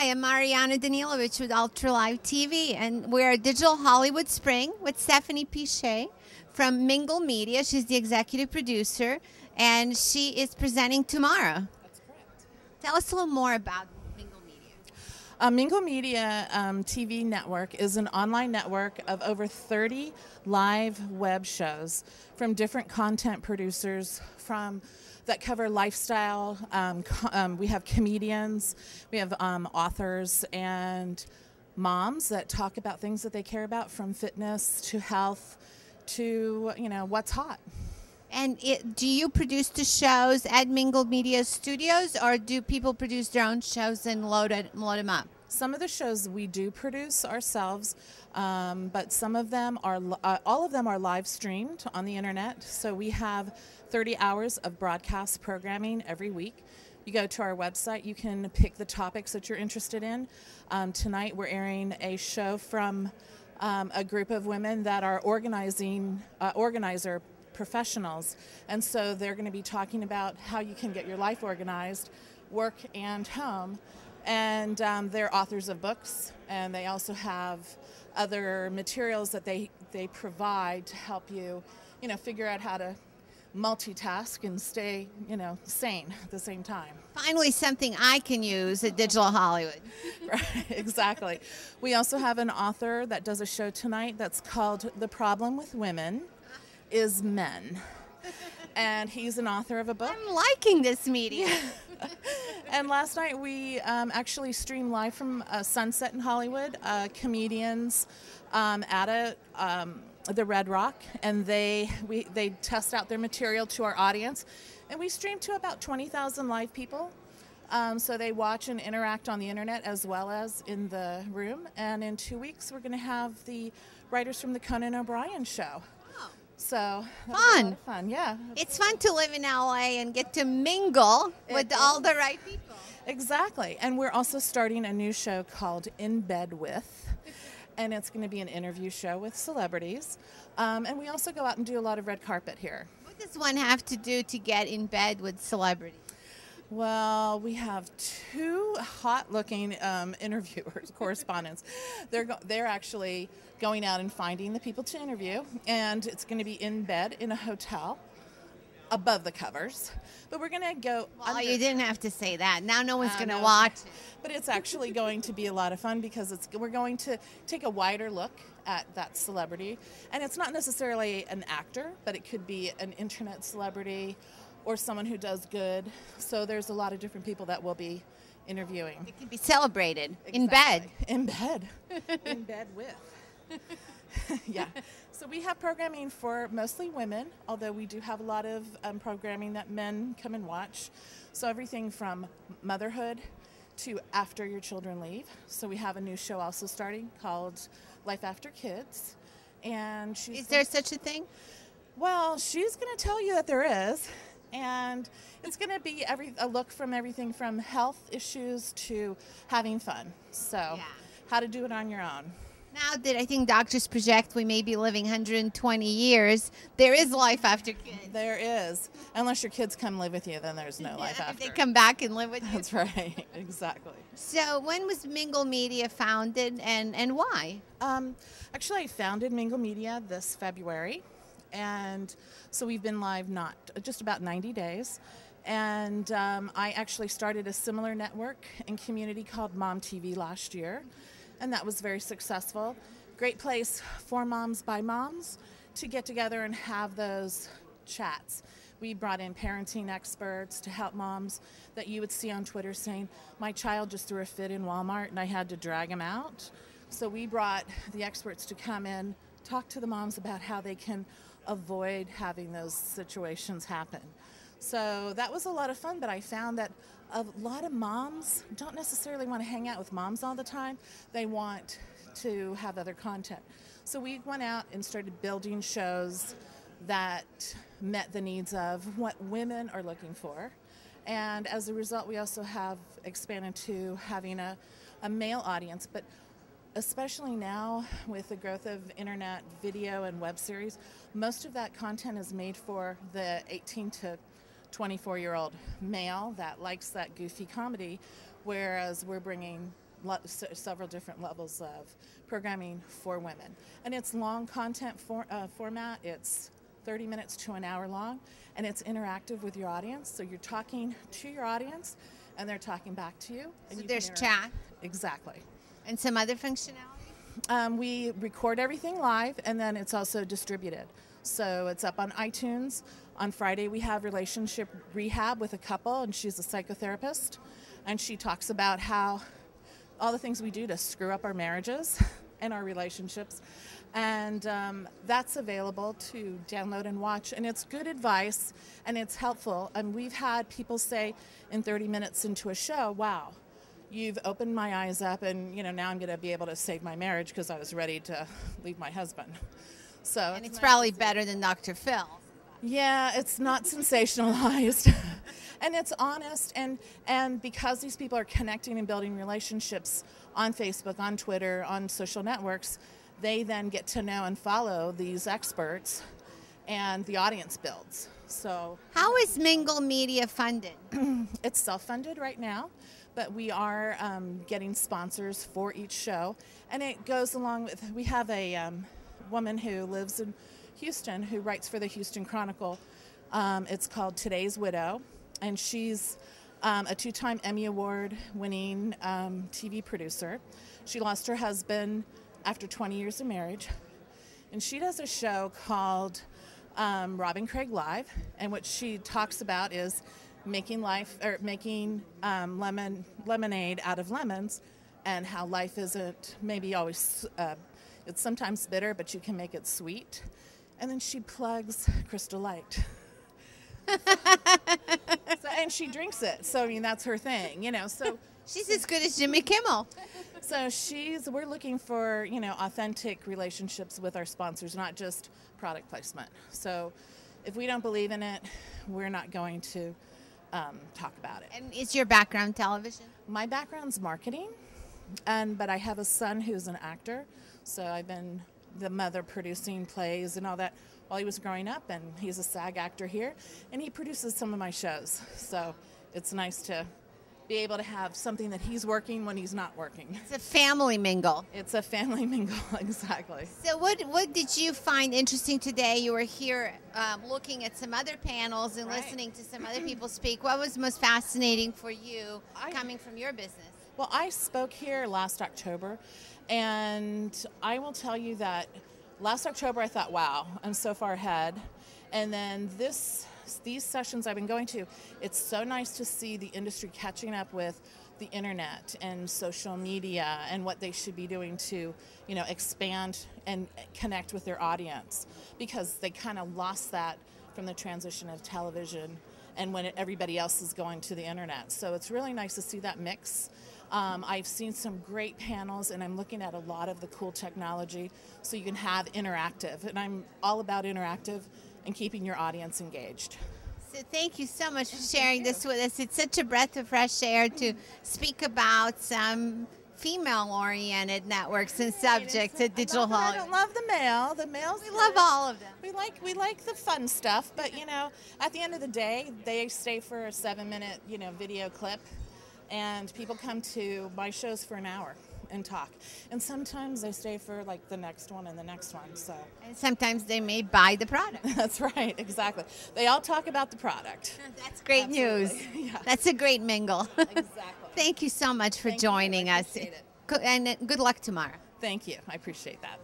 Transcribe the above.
Hi, I'm Mariana Danilovich with Ultra Live TV, and we're at Digital Hollywood Spring with Stephanie Piche from Mingle Media. She's the executive producer, and she is presenting tomorrow. That's correct. Tell us a little more about Mingle Media. Mingle Media TV network is an online network of over 30 live web shows from different content producers that cover lifestyle. We have comedians, we have authors, and moms that talk about things that they care about, from fitness to health to what's hot. And do you produce the shows at Mingle Media Studios, or do people produce their own shows and load them up? Some of the shows we do produce ourselves, but some of them are, all of them are live streamed on the internet. So we have 30 hours of broadcast programming every week. You go to our website, you can pick the topics that you're interested in. Tonight we're airing a show from a group of women that are organizer professionals, and so they're going to be talking about how you can get your life organized, work and home. And they're authors of books, and they also have other materials that they provide to help you, figure out how to multitask and stay, sane at the same time. Finally, something I can use at Digital Hollywood. Right, exactly. We also have an author that does a show tonight that's called The Problem with Women is Men. And he's an author of a book. I'm liking this meeting. And last night we actually streamed live from Sunset in Hollywood, comedians at the Red Rock, and they test out their material to our audience, and we streamed to about 20,000 live people. So they watch and interact on the internet as well as in the room. And in 2 weeks we're going to have the writers from the Conan O'Brien show. So fun. Fun, yeah. It's fun to live in LA and get to mingle with all the right people. Exactly. And we're also starting a new show called In Bed With, and it's going to be an interview show with celebrities. And we also go out and do a lot of red carpet here. What does one have to do to get in bed with celebrities? Well, we have two hot-looking interviewers, correspondents. They're actually going out and finding the people to interview, and it's going to be in bed in a hotel above the covers. But we're going to go. Well, you didn't have to say that. Now no one's going to watch it. But it's actually going to be a lot of fun because we're going to take a wider look at that celebrity, and it's not necessarily an actor, but it could be an internet celebrity or someone who does good. So there's a lot of different people that we'll be interviewing. It can be celebrated. Exactly. In bed. In bed. In bed with. Yeah. So we have programming for mostly women, although we do have a lot of programming that men come and watch. So everything from motherhood to after your children leave. So we have a new show also starting called Life After Kids. And is there such a thing? Well, she's going to tell you that there is. And it's going to be a look from everything from health issues to having fun. So how to do it on your own. Now that I think doctors project we may be living 120 years, there is life after kids. There is. Unless your kids come live with you, then there's no life after. If they come back and live with you. That's right. Exactly. So when was Mingle Media founded, and why? Actually, I founded Mingle Media this February. And so we've been live just about 90 days. And I actually started a similar network and community called Mom TV last year. And that was very successful. Great place for moms by moms to get together and have those chats. We brought in parenting experts to help moms that you would see on Twitter saying, my child just threw a fit in Walmart and I had to drag him out. So we brought the experts to come in, talk to the moms about how they can avoid having those situations happen. So that was a lot of fun, but I found that a lot of moms don't necessarily want to hang out with moms all the time. They want to have other content. So we went out and started building shows that met the needs of what women are looking for. And as a result, we also have expanded to having a male audience. But especially now with the growth of internet video and web series, most of that content is made for the 18 to 24-year-old male that likes that goofy comedy, whereas we're bringing several different levels of programming for women. And it's long content format. It's 30 minutes to an hour long, and it's interactive with your audience. So you're talking to your audience, and they're talking back to you. And So there's chat. Exactly. And some other functionality? We record everything live, and then it's also distributed. So it's up on iTunes. On Friday, we have relationship rehab with a couple, and she's a psychotherapist. And she talks about how all the things we do to screw up our marriages and our relationships. And that's available to download and watch. And it's good advice, and it's helpful. And we've had people say in 30 minutes into a show, wow, you've opened my eyes up, and now I'm going to be able to save my marriage because I was ready to leave my husband. So and it's probably better than Dr. Phil. Yeah, it's not sensationalized. And it's honest, and because these people are connecting and building relationships on Facebook, on Twitter, on social networks, they then get to know and follow these experts, and the audience builds. So how is Mingle Media funded? It's self-funded right now, but we are getting sponsors for each show, and it goes along with, we have a woman who lives in Houston who writes for the Houston Chronicle. It's called Today's Widow, and she's a 2-time Emmy Award winning TV producer. She lost her husband after 20 years of marriage, and she does a show called Robin Craig Live, and what she talks about is making lemonade out of lemons, and how life isn't maybe always, it's sometimes bitter, but you can make it sweet. And then she plugs Crystal Light. And she drinks it. So, I mean, that's her thing, So she's as good as Jimmy Kimmel. So we're looking for, authentic relationships with our sponsors, not just product placement. So if we don't believe in it, we're not going to talk about it. And is your background television? My background's marketing, but I have a son who's an actor. So I've been the mother producing plays and all that while he was growing up, and he's a SAG actor here, and he produces some of my shows. So it's nice to be able to have something that he's working when he's not working. It's a family mingle. It's a family mingle, exactly. So what did you find interesting today? You were here looking at some other panels and listening to some other people speak. What was most fascinating for you coming from your business? Well, I spoke here last October, and I will tell you that last October I thought, wow, I'm so far ahead. And then these sessions I've been going to, it's so nice to see the industry catching up with the internet and social media and what they should be doing to, expand and connect with their audience, because they kind of lost that from the transition of television and when everybody else is going to the internet. So it's really nice to see that mix. I've seen some great panels, and I'm looking at a lot of the cool technology so you can have interactive. And I'm all about interactive and keeping your audience engaged. So thank you so much for sharing this with us. It's such a breath of fresh air to speak about some female-oriented networks and subjects at Digital Hollywood. I don't love the male. The males. We love all of them. We like the fun stuff, but at the end of the day, they stay for a 7-minute video clip, and people come to my shows for an hour and talk. And sometimes they stay for like the next one and the next one. So. And sometimes they may buy the product. That's right, exactly. They all talk about the product. That's great news. Yeah. That's a great mingle. Exactly. Thank you so much for joining us. Appreciate it. And good luck tomorrow. Thank you. I appreciate that.